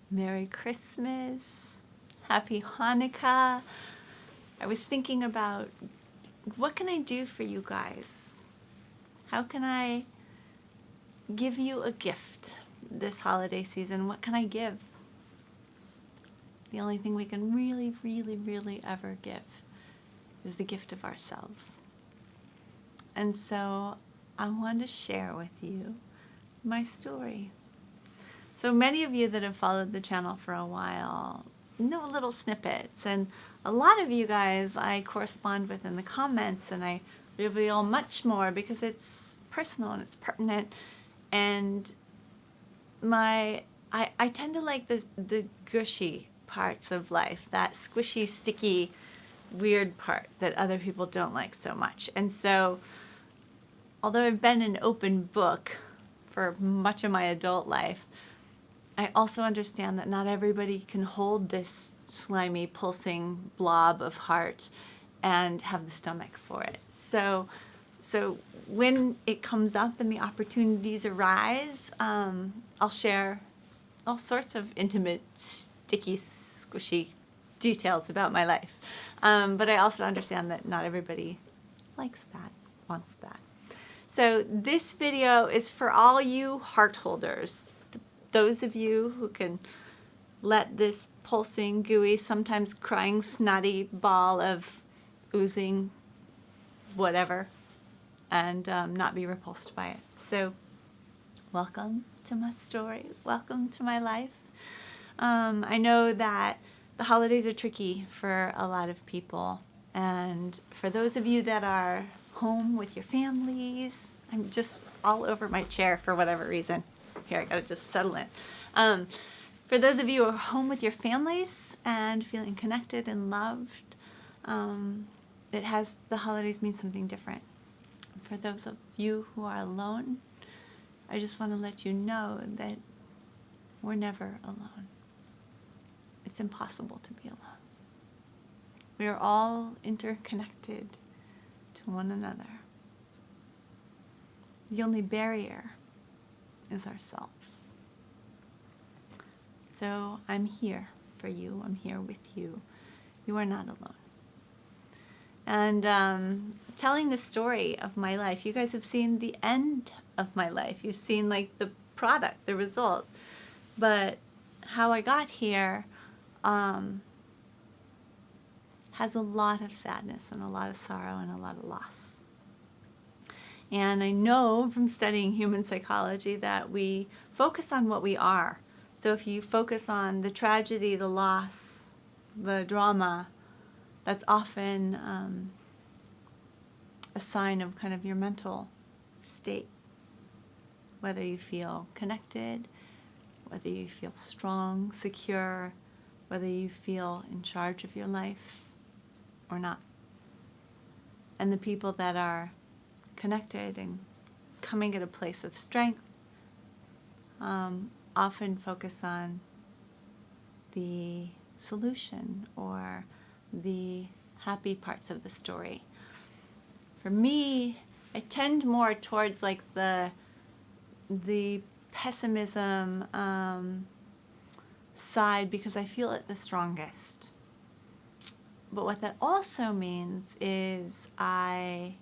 Merry Christmas, Happy Hanukkah. I was thinking about what can I do for you guys? How can I give you a gift this holiday season? What can I give? The only thing we can really ever give is the gift of ourselves. And so I want to share with you my story. So many of you that have followed the channel for a while know little snippets, and a lot of you guys I correspond with in the comments, and I reveal much more because it's personal and it's pertinent, and I tend to like the gushy parts of life, that squishy, sticky, weird part that other people don't like so much. And so although I've been an open book for much of my adult life, I also understand that not everybody can hold this slimy, pulsing blob of heart and have the stomach for it. So when it comes up and the opportunities arise, I'll share all sorts of intimate, sticky, squishy details about my life. But I also understand that not everybody likes that, wants that. So this video is for all you heart holders. Those of you who can let this pulsing, gooey, sometimes crying, snotty ball of oozing whatever and not be repulsed by it. So welcome to my story. Welcome to my life. I know that the holidays are tricky for a lot of people. And for those of you that are home with your families, I'm just all over my chair for whatever reason. Here, I gotta just settle in. For those of you who are home with your families and feeling connected and loved, the holidays mean something different. For those of you who are alone, I just want to let you know that we're never alone. It's impossible to be alone. We are all interconnected to one another. The only barrier is ourselves. So I'm here for you. I'm here with you. You are not alone. And telling the story of my life, you guys have seen the end of my life. You've seen like the product, the result. But how I got here has a lot of sadness and a lot of sorrow and a lot of loss. And I know from studying human psychology that we focus on what we are. So if you focus on the tragedy, the loss, the drama, that's often a sign of kind of your mental state. Whether you feel connected, whether you feel strong, secure, whether you feel in charge of your life or not. And the people that are connected and coming at a place of strength often focus on the solution or the happy parts of the story. For me, I tend more towards like the pessimism side because I feel it the strongest. But what that also means is I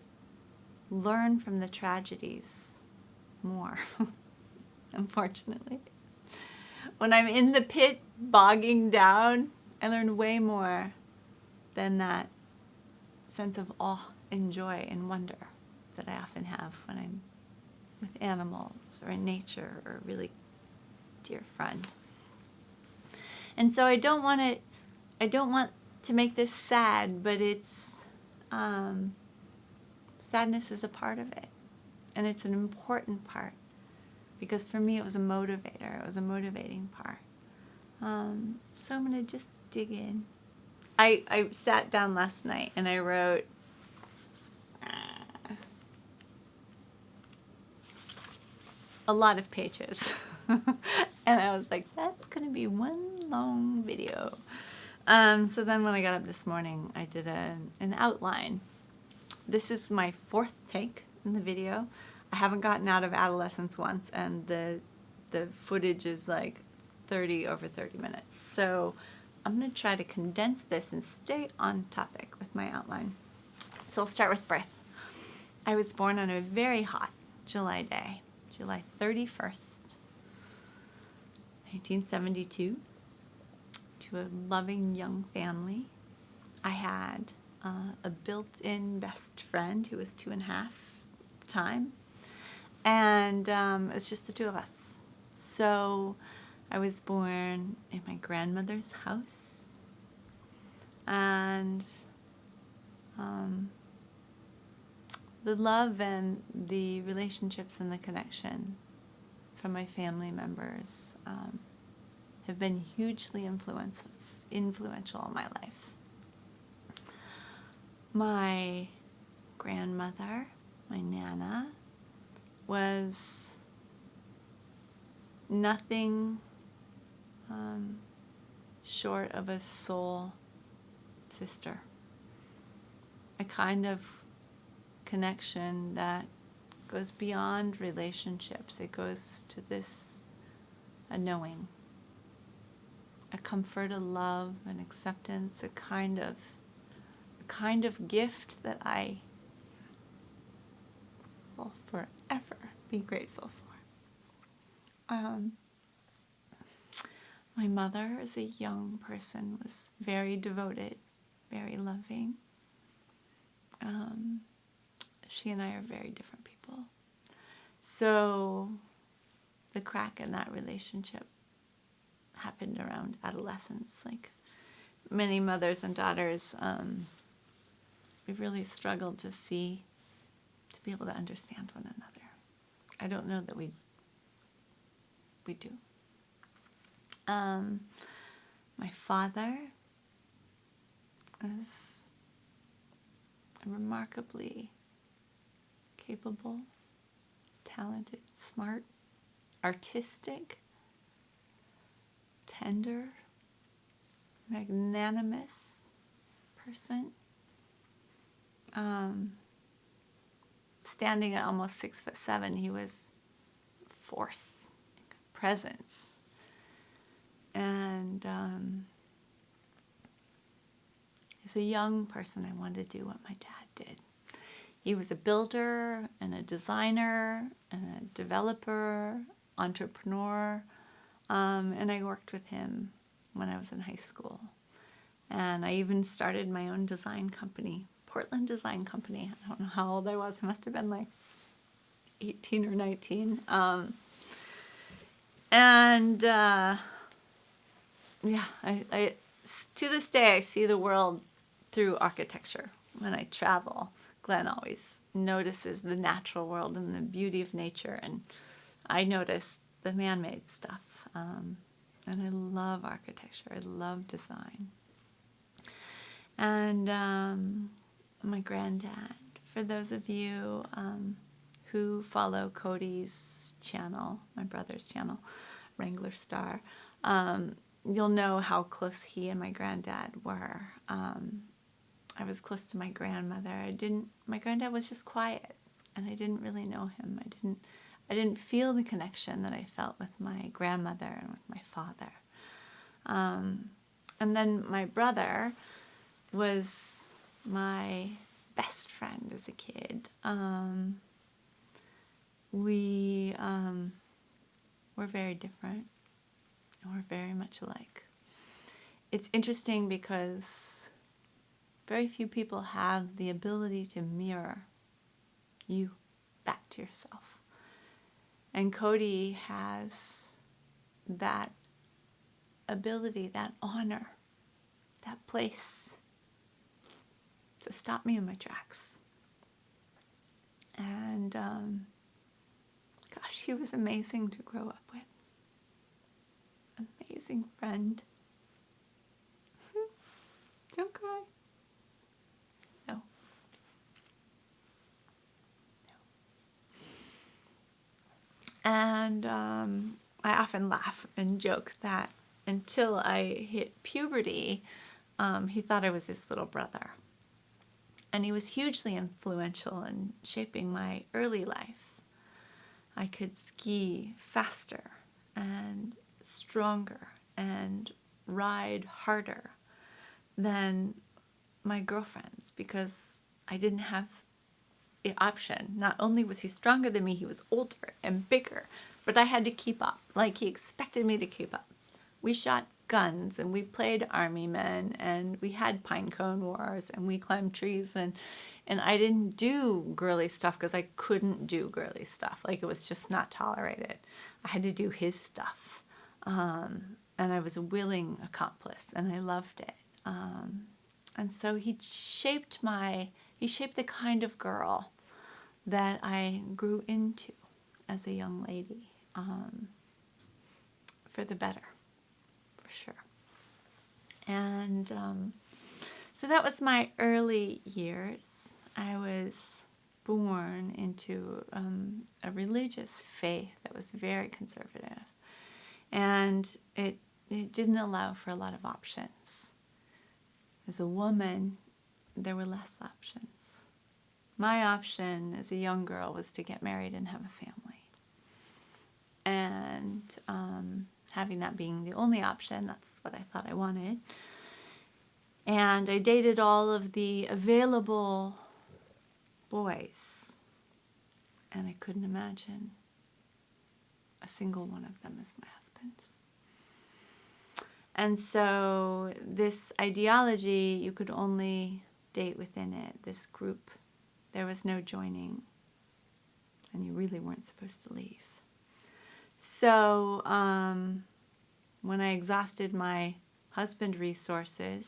learn from the tragedies more, unfortunately. When I'm in the pit bogging down, I learn way more than that sense of awe and joy and wonder that I often have when I'm with animals or in nature or a really dear friend. And so I don't want to make this sad, but it's sadness is a part of it, and it's an important part because for me it was a motivator. It was a motivating part. So I'm going to just dig in. I sat down last night and I wrote a lot of pages. And I was like, that's going to be one long video. So then when I got up this morning, I did an outline. This is my fourth take in the video. I haven't gotten out of adolescence once, and the footage is like over 30 minutes. So I'm going to try to condense this and stay on topic with my outline. So I'll start with birth. I was born on a very hot July day, July 31st, 1972, to a loving young family. I had a built-in best friend who was 2.5 at the time, and it was just the two of us. So I was born in my grandmother's house, and the love and the relationships and the connection from my family members have been hugely influential in my life. My grandmother, my Nana, was nothing short of a soul sister. A kind of connection that goes beyond relationships. It goes to this, a knowing, a comfort, a love, an acceptance, a kind of gift that I will forever be grateful for. My mother, as a young person, was very devoted, very loving. She and I are very different people. So the crack in that relationship happened around adolescence. Like many mothers and daughters, we really struggled to be able to understand one another. I don't know that we do. My father was remarkably capable, talented, smart, artistic, tender, magnanimous person. Standing at almost 6'7", he was force, presence, and as a young person, I wanted to do what my dad did. He was a builder and a designer and a developer, entrepreneur, and I worked with him when I was in high school. And I even started my own design company, Portland Design Company. I don't know how old I was. I must have been like 18 or 19. Yeah, I to this day, I see the world through architecture. When I travel, Glenn always notices the natural world and the beauty of nature, and I notice the man-made stuff. And I love architecture. I love design. And my granddad, for those of you who follow Cody's channel, my brother's channel, Wrangler Star, you'll know how close he and my granddad were. I was close to my grandmother. My granddad was just quiet, and I didn't really know him. I didn't feel the connection that I felt with my grandmother and with my father. And then my brother was my best friend as a kid. We were very different, and we're very much alike. It's interesting because very few people have the ability to mirror you back to yourself. And Cody has that ability, that honor, that place to stop me in my tracks. And gosh, he was amazing to grow up with. Amazing friend. Don't cry. No. And I often laugh and joke that until I hit puberty, he thought I was his little brother. And he was hugely influential in shaping my early life. I could ski faster and stronger and ride harder than my girlfriends because I didn't have the option. Not only was he stronger than me, he was older and bigger, but I had to keep up. Like, he expected me to keep up. We shot guns and we played army men and we had pine cone wars and we climbed trees, and I didn't do girly stuff because I couldn't do girly stuff. Like, it was just not tolerated. I had to do his stuff. And I was a willing accomplice and I loved it. And so he shaped the kind of girl that I grew into as a young lady, for the better, for sure. And so that was my early years. I was born into a religious faith that was very conservative, and it didn't allow for a lot of options. As a woman, there were less options. My option as a young girl was to get married and have a family. And having that being the only option, that's what I thought I wanted. And I dated all of the available boys, and I couldn't imagine a single one of them as my husband. And so this ideology, you could only date within it, this group. There was no joining, and you really weren't supposed to leave. So when I exhausted my husband resources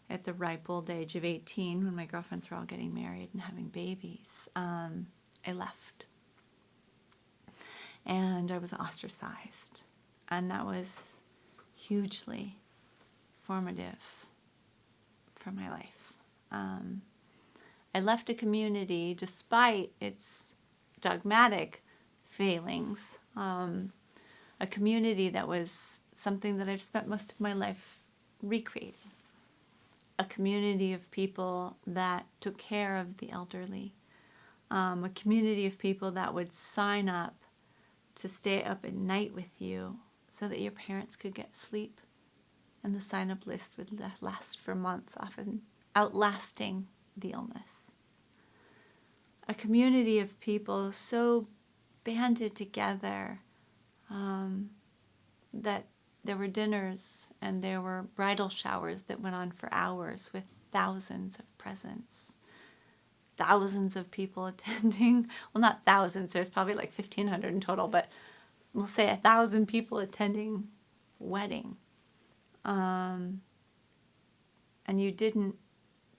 at the ripe old age of 18, when my girlfriends were all getting married and having babies, I left. And I was ostracized. And that was hugely formative for my life. I left a community despite its dogmatic failings, a community that was something that I've spent most of my life recreating, a community of people that took care of the elderly, a community of people that would sign up to stay up at night with you so that your parents could get sleep, and the sign-up list would last for months, often outlasting the illness. A community of people so banded together that there were dinners and there were bridal showers that went on for hours with thousands of presents, thousands of people attending. Well, not thousands, there's probably like 1,500 in total, but we'll say 1,000 people attending wedding. And you didn't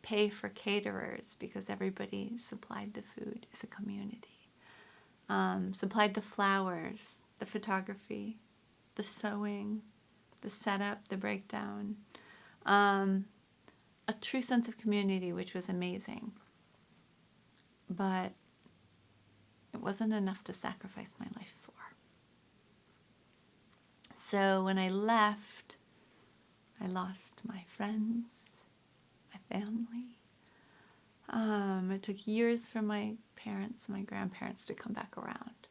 pay for caterers because everybody supplied the food as a community, supplied the flowers, the photography, the sewing, the setup, the breakdown, a true sense of community, which was amazing. But it wasn't enough to sacrifice my life for. So when I left, I lost my friends, my family. It took years for my parents and my grandparents to come back around.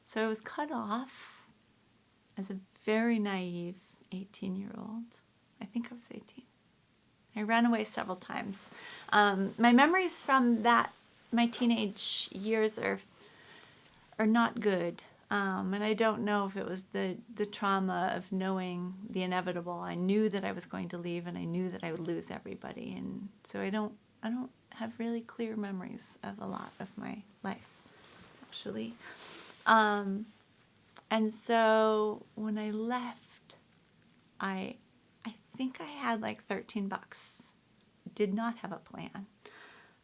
So I was cut off as a very naive 18-year-old. I think I was 18. I ran away several times. My memories from my teenage years are not good. And I don't know if it was the trauma of knowing the inevitable. I knew that I was going to leave, and I knew that I would lose everybody. And so I don't have really clear memories of a lot of my life, actually. And so when I left, I think I had like $13. Did not have a plan.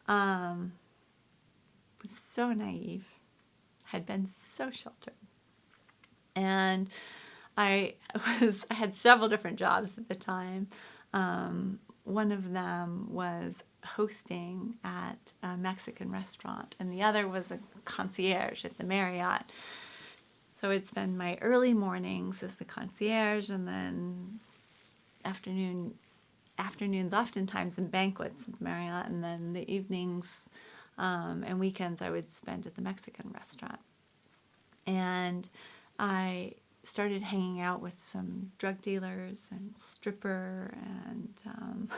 Was so naive. Had been so sheltered. And I had several different jobs at the time. One of them was hosting at a Mexican restaurant, and the other was a concierge at the Marriott. So I'd spend my early mornings as the concierge, and then afternoons oftentimes in banquets at the Marriott, and then the evenings and weekends I would spend at the Mexican restaurant. And I started hanging out with some drug dealers and stripper, and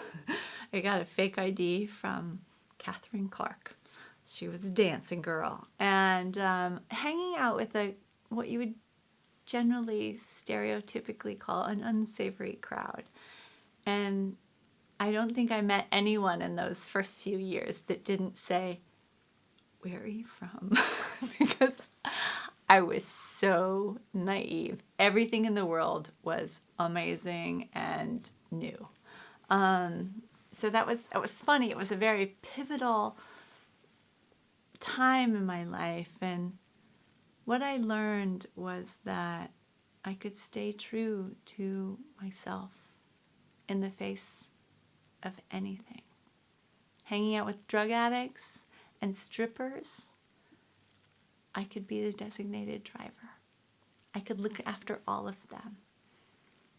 I got a fake ID from Catherine Clark. She was a dancing girl, and hanging out with what you would generally stereotypically call an unsavory crowd. And I don't think I met anyone in those first few years that didn't say, "Where are you from?" Because I was so naive. Everything in the world was amazing and new. So that was funny. It was a very pivotal time in my life, and what I learned was that I could stay true to myself in the face of anything. Hanging out with drug addicts and strippers, I could be the designated driver. I could look after all of them.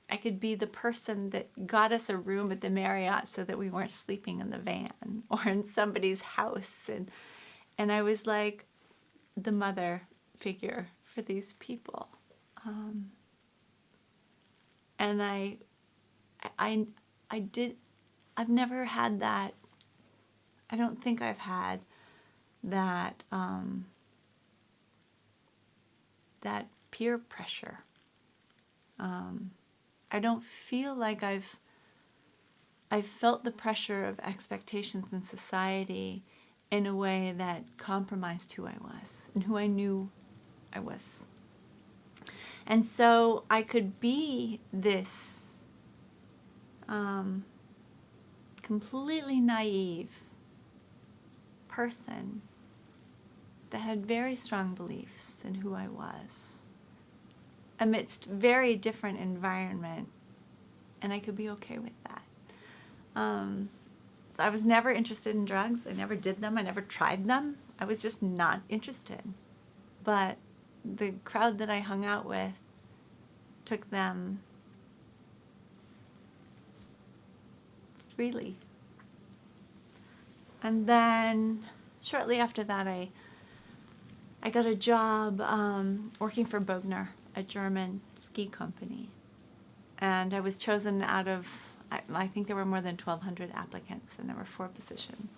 I could be the person that got us a room at the Marriott so that we weren't sleeping in the van or in somebody's house. And I was like the mother figure for these people. And I've never had that. I don't think I've had that, that peer pressure. I don't feel like I've felt the pressure of expectations in society in a way that compromised who I was and who I knew I was. And so I could be this completely naive person that had very strong beliefs in who I was amidst very different environment, and I could be okay with that. So I was never interested in drugs. I never did them. I never tried them. I was just not interested. But the crowd that I hung out with took them freely. And then shortly after that, I got a job working for Bogner, a German ski company. And I was chosen out of, I think there were more than 1,200 applicants, and there were 4 positions.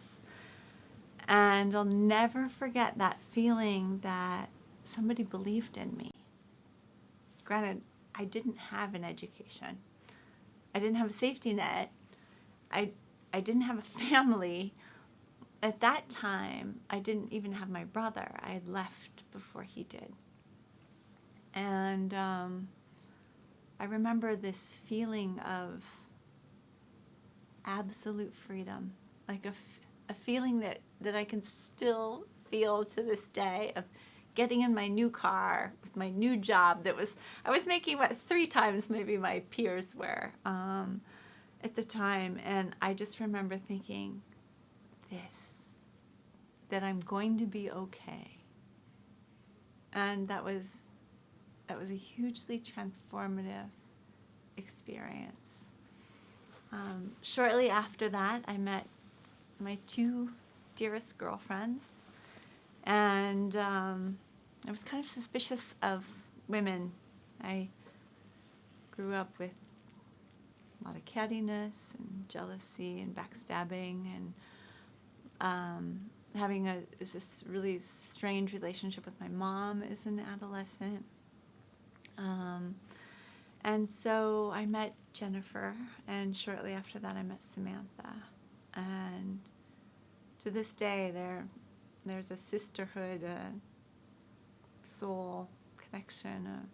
And I'll never forget that feeling that somebody believed in me. Granted, I didn't have an education. I didn't have a safety net. I didn't have a family. At that time, I didn't even have my brother. I had left before he did. And I remember this feeling of absolute freedom, like a feeling that I can still feel to this day, of getting in my new car with my new job I was making 3 times maybe my peers were at the time. And I just remember thinking, that I'm going to be okay. And that was a hugely transformative experience. Shortly after that, I met my 2 dearest girlfriends, and I was kind of suspicious of women. I grew up with a lot of cattiness and jealousy and backstabbing, and having this really strange relationship with my mom as an adolescent. And so I met Jennifer, and shortly after that I met Samantha. And to this day there's a sisterhood, a soul connection,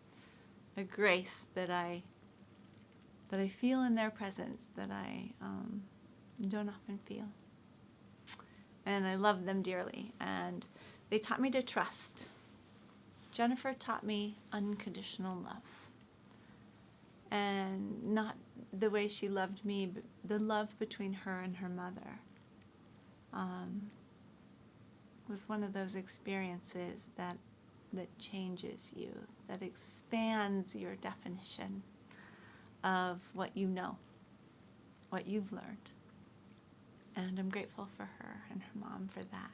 a grace that I feel in their presence that I don't often feel. And I love them dearly, and they taught me to trust. Jennifer taught me unconditional love. And not the way she loved me, but the love between her and her mother was one of those experiences that changes you, that expands your definition of what you know, what you've learned. And I'm grateful for her and her mom for that.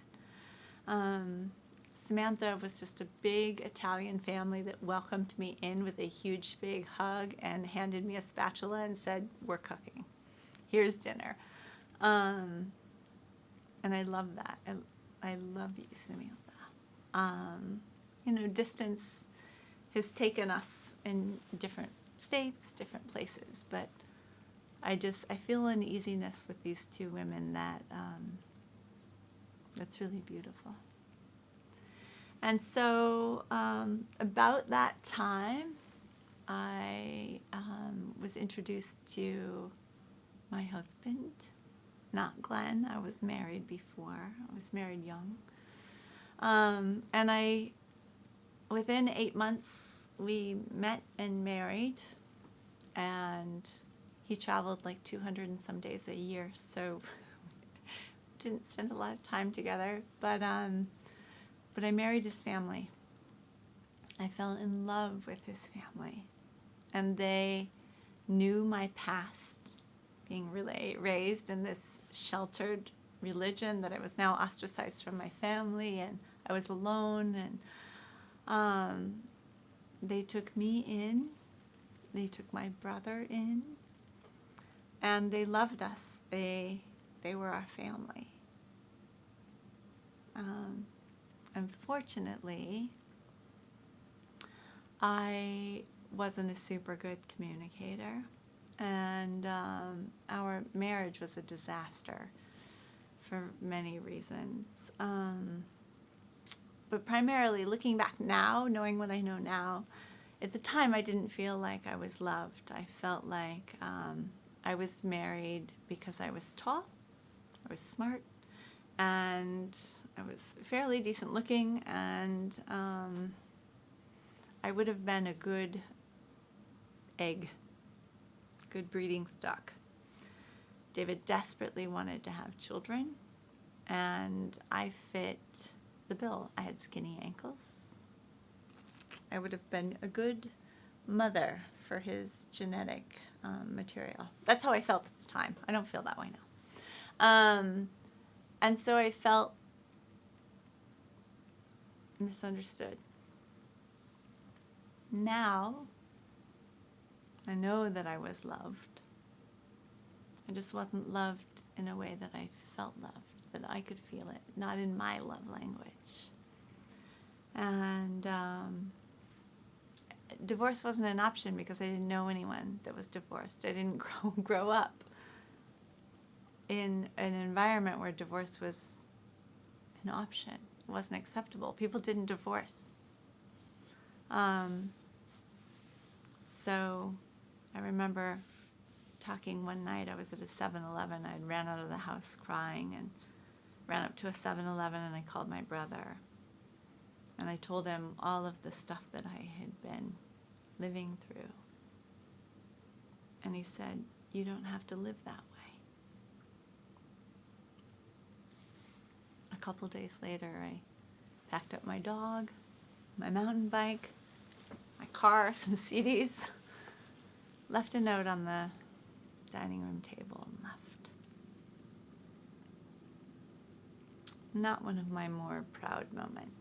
Samantha was just a big Italian family that welcomed me in with a huge, big hug and handed me a spatula and said, "We're cooking. Here's dinner." And I love that. I love you, Samantha. Distance has taken us in different states, different places, but I feel an easiness with these two women that's really beautiful. And so about that time, I was introduced to my husband, not Glenn. I was married before. I was married young. And within 8 months, we met and married, and he traveled like 200 and some days a year, so didn't spend a lot of time together, but I married his family. I fell in love with his family, and they knew my past, being raised in this sheltered religion, that I was now ostracized from my family, and I was alone, and they took me in, they took my brother in, and they loved us. They were our family. Unfortunately, I wasn't a super good communicator, and our marriage was a disaster for many reasons. But primarily, looking back now, knowing what I know now, at the time I didn't feel like I was loved. I felt like I was married because I was tall, I was smart, and I was fairly decent looking, and I would have been a good egg, good breeding stock. David desperately wanted to have children, and I fit the bill. I had skinny ankles. I would have been a good mother for his genetic material. That's how I felt at the time. I don't feel that way now. And so I felt misunderstood. Now, I know that I was loved. I just wasn't loved in a way that I felt loved, that I could feel it, not in my love language. And divorce wasn't an option because I didn't know anyone that was divorced. I didn't grow up in an environment where divorce was an option. It wasn't acceptable. People didn't divorce. So I remember talking one night. I was at a 7-Eleven. I ran out of the house crying and ran up to a 7-Eleven, and I called my brother. And I told him all of the stuff that I had been living through. And he said, "You don't have to live that way." A couple days later, I packed up my dog, my mountain bike, my car, some CDs, left a note on the dining room table, and left. Not one of my more proud moments.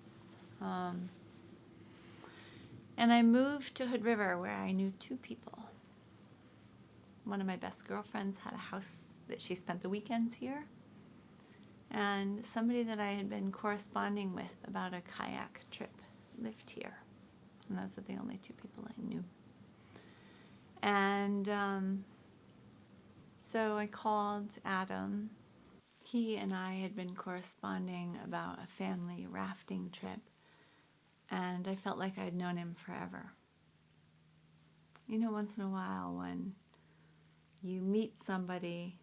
And I moved to Hood River, where I knew 2 people. One of my best girlfriends had a house that she spent the weekends here, and somebody that I had been corresponding with about a kayak trip lived here. And those are the only 2 people I knew. And so I called Adam. He and I had been corresponding about a family rafting trip, and I felt like I'd known him forever. Once in a while when you meet somebody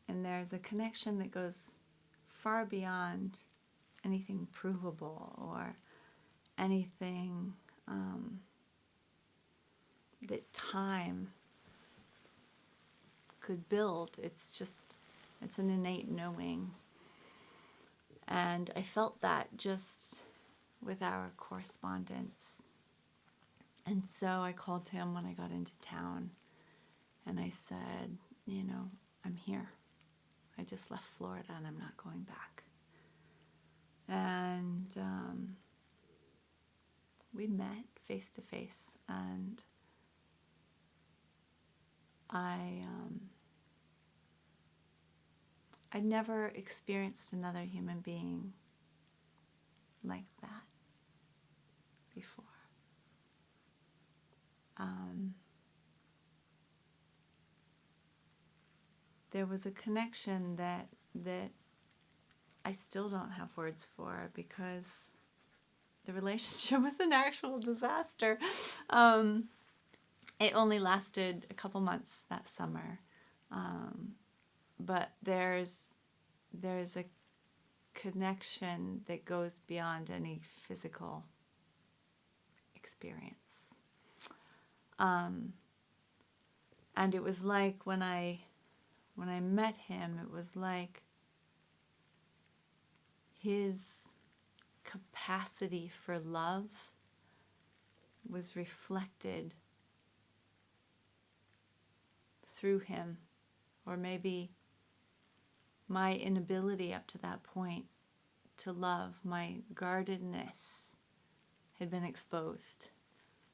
and there's a connection that goes far beyond anything provable or anything that time could build. It's an innate knowing. And I felt that just with our correspondence. And so I called him when I got into town, and I said, I'm here. I just left Florida and I'm not going back. And we met face to face, and I'd never experienced another human being like that before. There was a connection that I still don't have words for, because the relationship was an actual disaster. It only lasted a couple months that summer, but there's a connection that goes beyond any physical experience. And it was like when I met him, it was like his capacity for love was reflected through him, or maybe my inability up to that point to love, my guardedness, had been exposed.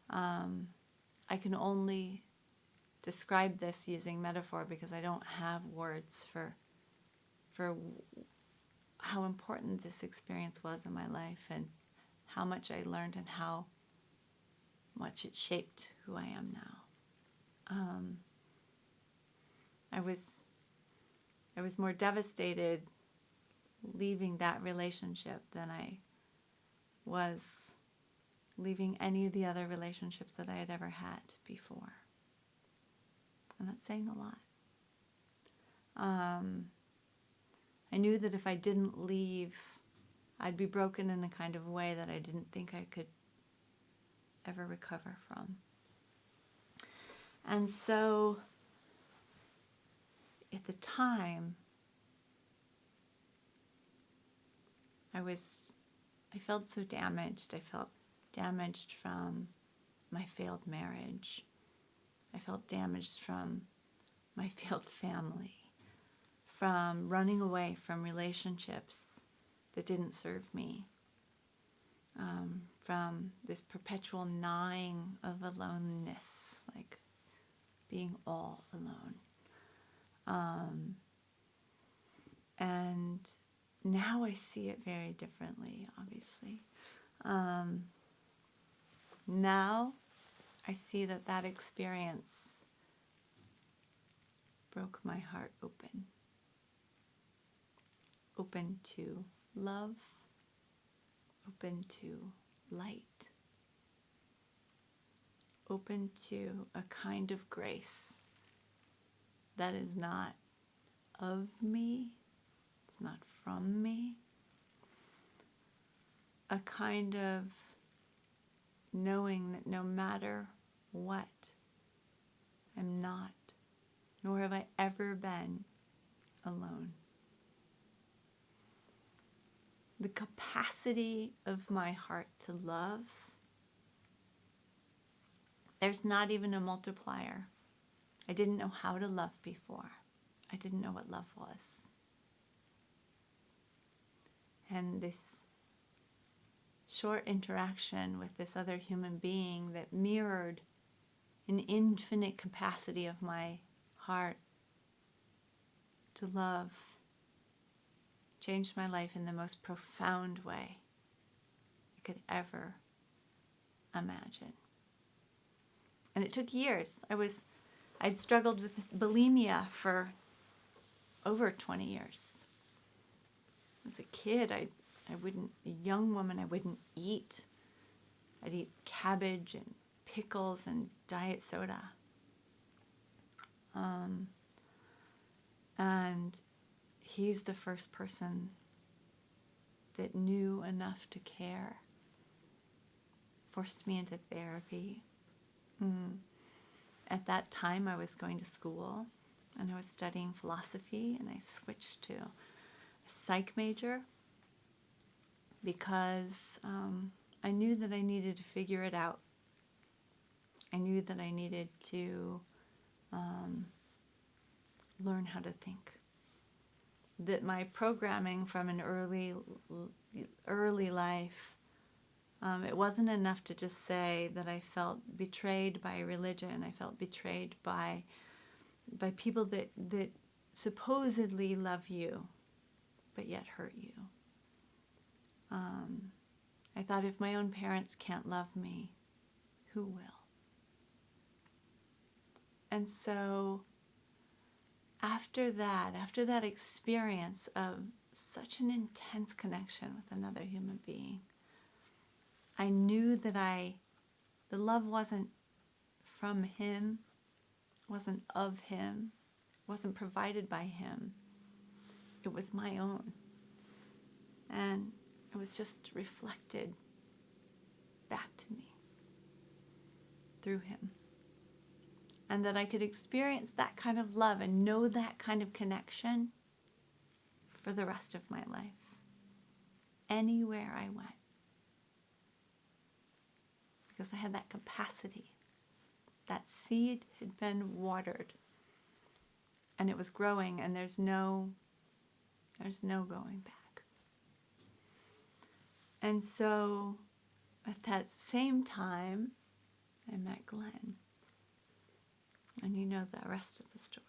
I can only describe this using metaphor, because I don't have words for how important this experience was in my life, and how much I learned, and how much it shaped who I am now. I was more devastated leaving that relationship than I was leaving any of the other relationships that I had ever had before. And that's saying a lot. I knew that if I didn't leave, I'd be broken in a kind of way that I didn't think I could ever recover from. And so, at the time, I felt so damaged. I felt damaged from my failed marriage. I felt damaged from my failed family, from running away from relationships that didn't serve me, from this perpetual gnawing of aloneness, like being all alone. And now I see it very differently, obviously. Now I see that experience broke my heart open. Open to love, open to light, open to a kind of grace that is not of me, it's not from me, a kind of knowing that no matter what, I'm not, nor have I ever been, alone. The capacity of my heart to love, there's not even a multiplier. I didn't know how to love before. I didn't know what love was. And this short interaction with this other human being that mirrored an infinite capacity of my heart to love changed my life in the most profound way I could ever imagine. And it took years. I'd struggled with bulimia for over 20 years. As a kid, a young woman, I wouldn't eat. I'd eat cabbage and pickles and diet soda. And he's the first person that knew enough to care, forced me into therapy. At that time, I was going to school, and I was studying philosophy, and I switched to a psych major because I knew that I needed to figure it out. I knew that I needed to learn how to think. That my programming from an early life It wasn't enough to just say that I felt betrayed by religion. I felt betrayed by people that supposedly love you, but yet hurt you. I thought, if my own parents can't love me, who will? And so after that experience of such an intense connection with another human being, I knew that the love wasn't from him, wasn't of him, wasn't provided by him. It was my own. And it was just reflected back to me through him. And that I could experience that kind of love and know that kind of connection for the rest of my life, anywhere I went. Because I had that capacity. That seed had been watered, and it was growing, and there's no going back. And so at that same time, I met Glenn. And you know the rest of the story.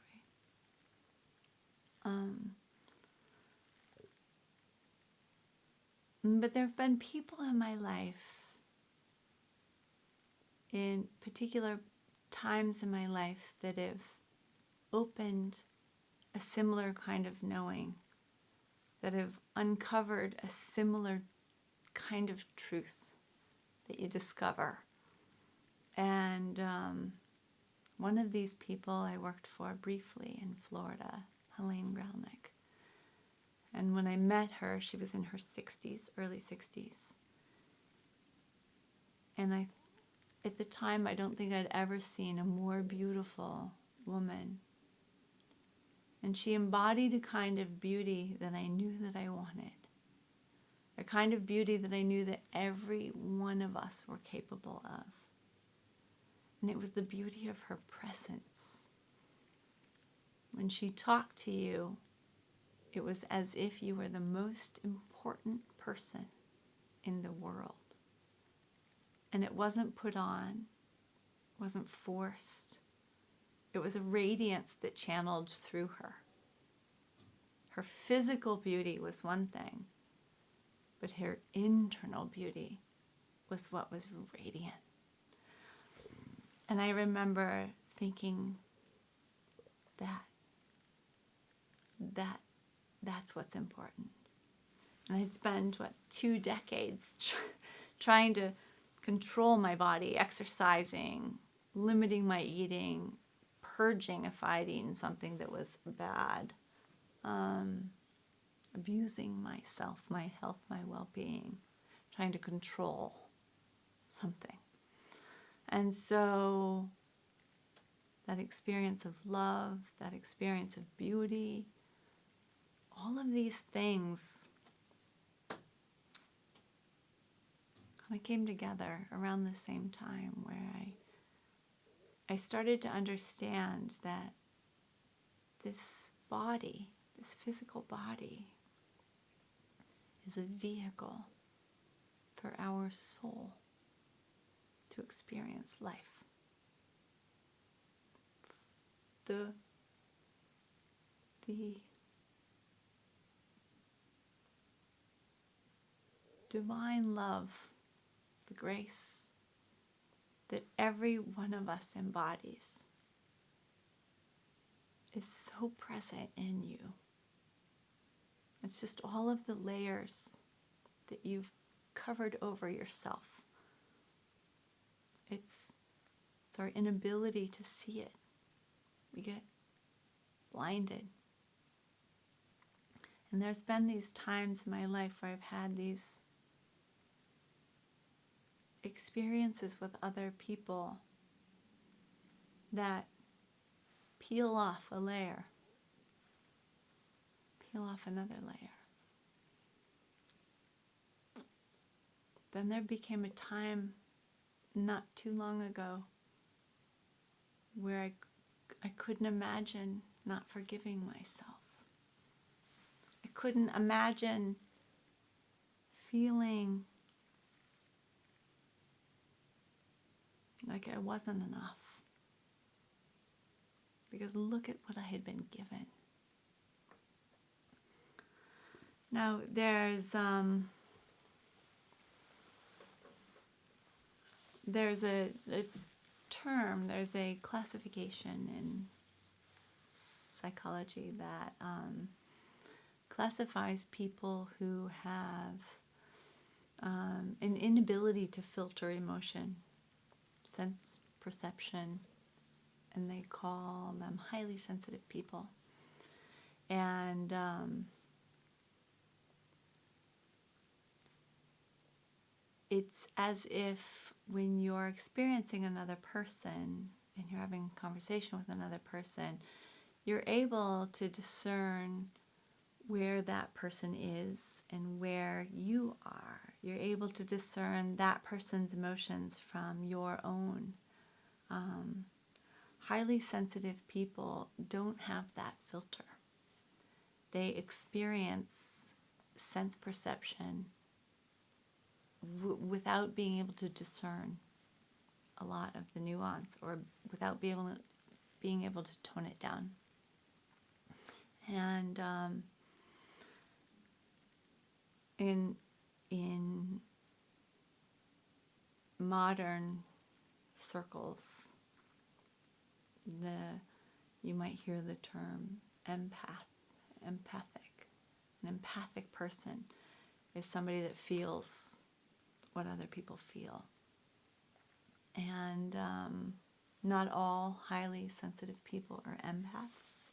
But there have been people in my life, in particular times in my life, that have opened a similar kind of knowing, that have uncovered a similar kind of truth that you discover. And one of these people I worked for briefly in Florida, Helene Grelnick. And when I met her, she was in her 60s, early 60s. And at the time, I don't think I'd ever seen a more beautiful woman. And she embodied a kind of beauty that I knew that I wanted. A kind of beauty that I knew that every one of us were capable of. And it was the beauty of her presence. When she talked to you, it was as if you were the most important person in the world. And it wasn't put on, wasn't forced. It was a radiance that channeled through her. Her physical beauty was one thing, but her internal beauty was what was radiant. And I remember thinking that's what's important. And I'd spent, 2 decades trying to control my body, exercising, limiting my eating, purging if I'd eaten something that was bad, abusing myself, my health, my well-being, trying to control something. And so that experience of love, that experience of beauty, all of these things kind of came together around the same time, where I started to understand that this body, this physical body, is a vehicle for our soul to experience life. The divine love, the grace that every one of us embodies is so present in you. It's just all of the layers that you've covered over yourself. It's our inability to see it. We get blinded. And there's been these times in my life where I've had these experiences with other people that peel off a layer, peel off another layer. Then there became a time not too long ago where I couldn't imagine not forgiving myself. I couldn't imagine feeling like I wasn't enough. Because look at what I had been given. Now there's a term, there's a classification in psychology that classifies people who have an inability to filter emotion, sense perception, and they call them highly sensitive people. And it's as if when you're experiencing another person and you're having a conversation with another person, you're able to discern where that person is and where you are. You're able to discern that person's emotions from your own. Highly sensitive people don't have that filter. They experience sense perception without being able to discern a lot of the nuance, or without being able to tone it down. And in modern circles, you might hear the term empathic. An empathic person is somebody that feels what other people feel. And not all highly sensitive people are empaths.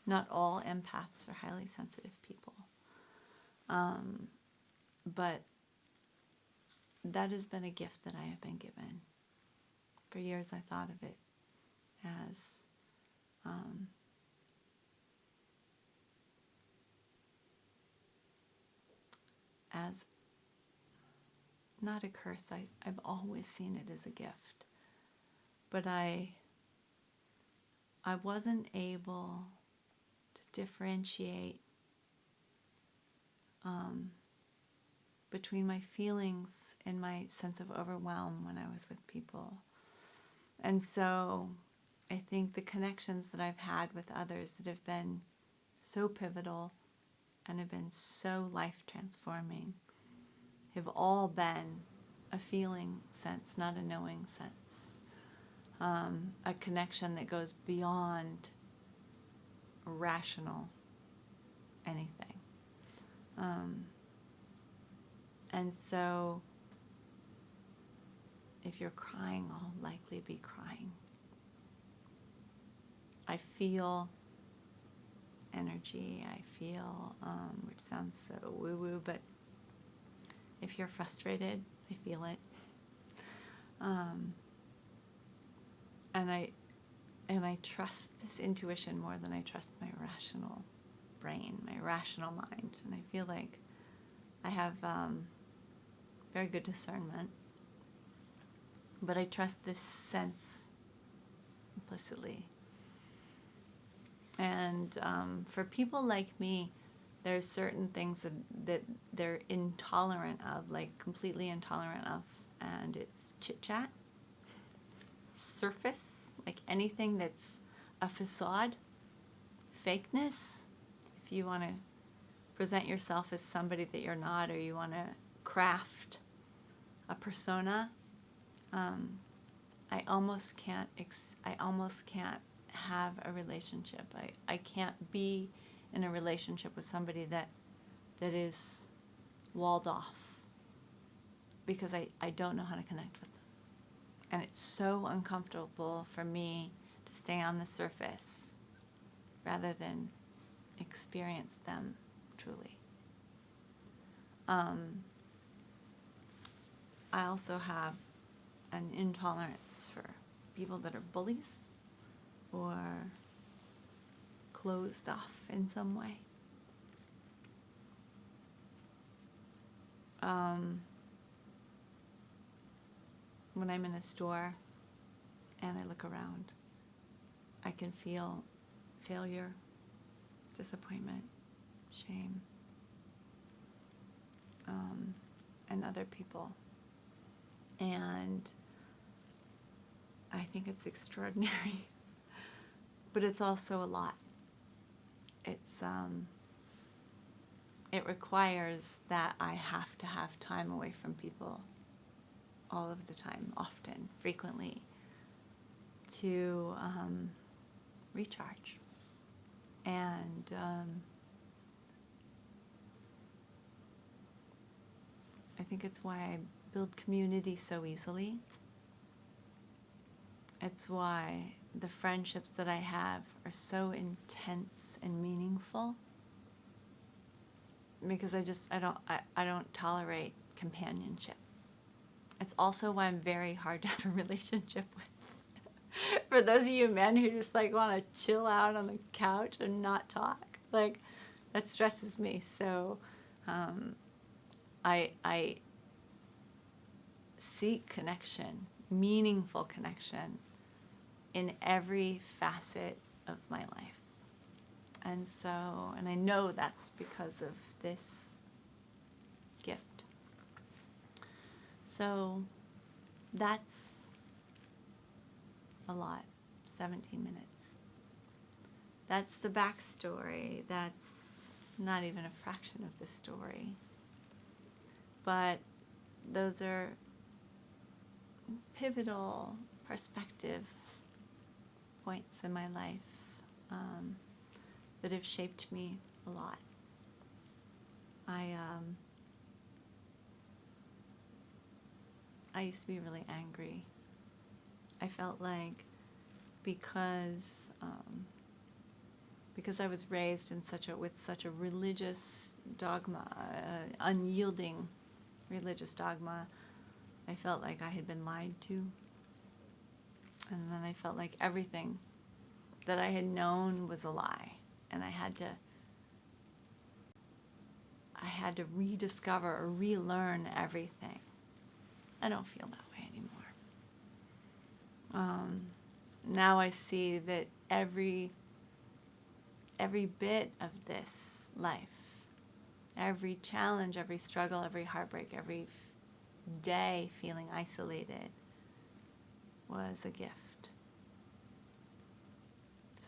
Not all empaths are highly sensitive people. But that has been a gift that I have been given. For years I thought of it as not a curse. I've always seen it as a gift. But I wasn't able to differentiate between my feelings and my sense of overwhelm when I was with people. And so I think the connections that I've had with others that have been so pivotal and have been so life transforming have all been a feeling sense, not a knowing sense. A connection that goes beyond rational anything. And so if you're crying, I'll likely be crying. I feel energy. I feel, which sounds so woo-woo, but if you're frustrated, I feel it. And I trust this intuition more than I trust my rational brain, my rational mind. And I feel like I have very good discernment, but I trust this sense implicitly. And for people like me, there's certain things that they're intolerant of, like completely intolerant of, and it's chit-chat, surface, like anything that's a facade, fakeness. If you want to present yourself as somebody that you're not, or you want to craft a persona, I almost can't have a relationship. I can't be in a relationship with somebody that is walled off, because I don't know how to connect with them. And it's so uncomfortable for me to stay on the surface rather than experience them truly. I also have an intolerance for people that are bullies or closed off in some way. When I'm in a store and I look around, I can feel failure, disappointment, shame, and other people. And I think it's extraordinary. But it's also a lot. It requires that I have to have time away from people all of the time, often, frequently, to recharge. And I think it's why I build community so easily. It's why the friendships that I have are so intense and meaningful, because I don't tolerate companionship. It's also why I'm very hard to have a relationship with. For those of you men who just like want to chill out on the couch and not talk, like, that stresses me. So I seek connection, meaningful connection, in every facet of my life. And I know that's because of this gift. So that's a lot, 17 minutes. That's the backstory. That's not even a fraction of the story. But those are pivotal perspective points in my life that have shaped me a lot. I used to be really angry. I felt like because I was raised in with such a religious dogma, unyielding religious dogma, I felt like I had been lied to. And then I felt like everything that I had known was a lie, and I had to rediscover or relearn everything. I don't feel that way anymore. Now I see that every bit of this life, every challenge, every struggle, every heartbreak, every day feeling isolated was a gift.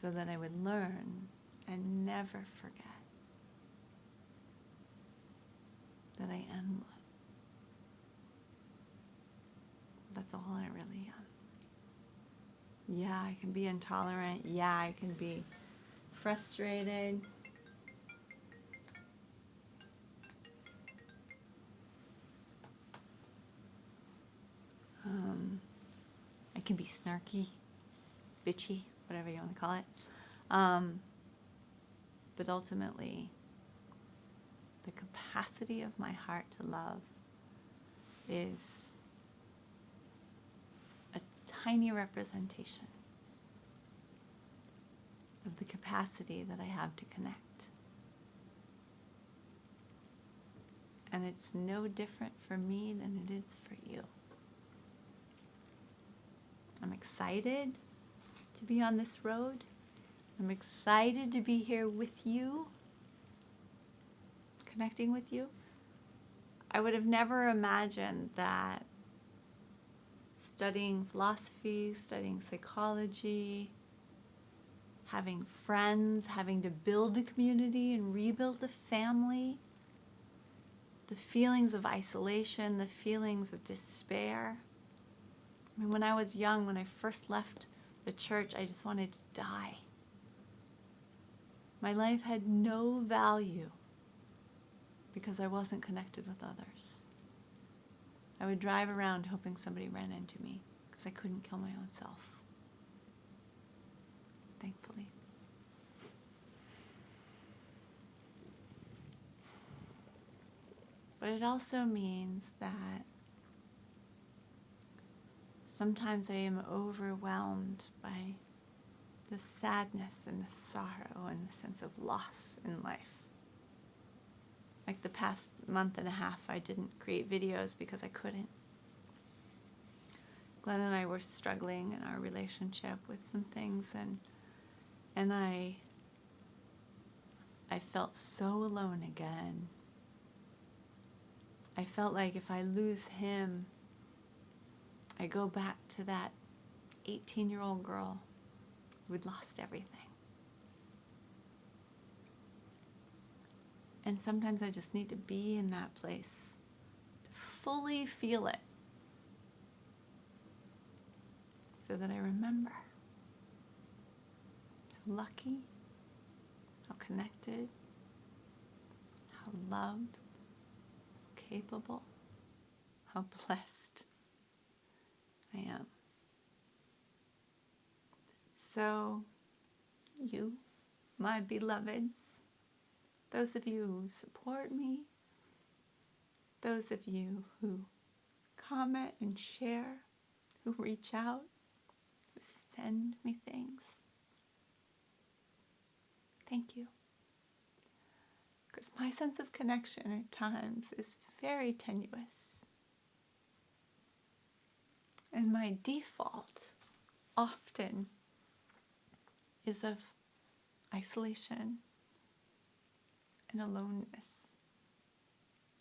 So that I would learn and never forget that I am love. That's all I really am. Yeah, I can be intolerant. Yeah, I can be frustrated. I can be snarky, bitchy, whatever you want to call it. But ultimately, the capacity of my heart to love is a tiny representation of the capacity that I have to connect. And it's no different for me than it is for you. I'm excited to be on this road. I'm excited to be here with you, connecting with you. I would have never imagined that studying philosophy, studying psychology, having friends, having to build a community and rebuild a family, the feelings of isolation, the feelings of despair. I mean, when I was young, when I first left the church, I just wanted to die. My life had no value because I wasn't connected with others. I would drive around hoping somebody ran into me because I couldn't kill my own self. Thankfully. But it also means that sometimes I am overwhelmed by the sadness and the sorrow and the sense of loss in life. Like the past month and a half, I didn't create videos because I couldn't. Glenn and I were struggling in our relationship with some things, and I felt so alone again. I felt like if I lose him, I go back to that 18-year-old girl who'd lost everything. And sometimes I just need to be in that place to fully feel it so that I remember how lucky, how connected, how loved, capable, how blessed I am. So, you, my beloveds, those of you who support me, those of you who comment and share, who reach out, who send me things, thank you. Because my sense of connection at times is very tenuous. And my default often is of isolation and aloneness.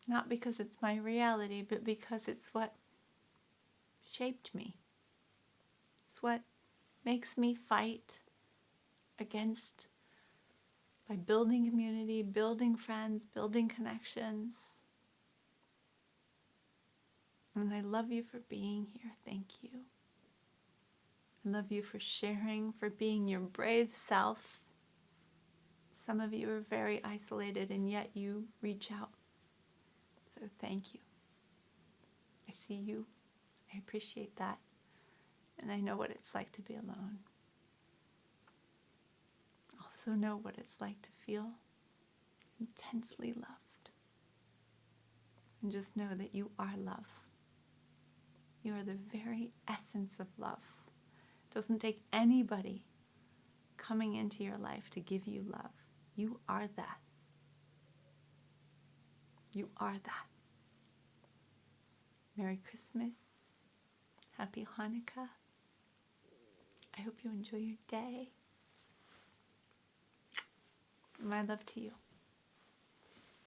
Not because it's my reality, but because it's what shaped me. It's what makes me fight against by building community, building friends, building connections. And I love you for being here. Thank you. I love you for sharing, for being your brave self. Some of you are very isolated and yet you reach out. So thank you. I see you. I appreciate that. And I know what it's like to be alone. I also know what it's like to feel intensely loved. And just know that you are love. You are the very essence of love. It doesn't take anybody coming into your life to give you love. You are that. You are that. Merry Christmas. Happy Hanukkah. I hope you enjoy your day. My love to you.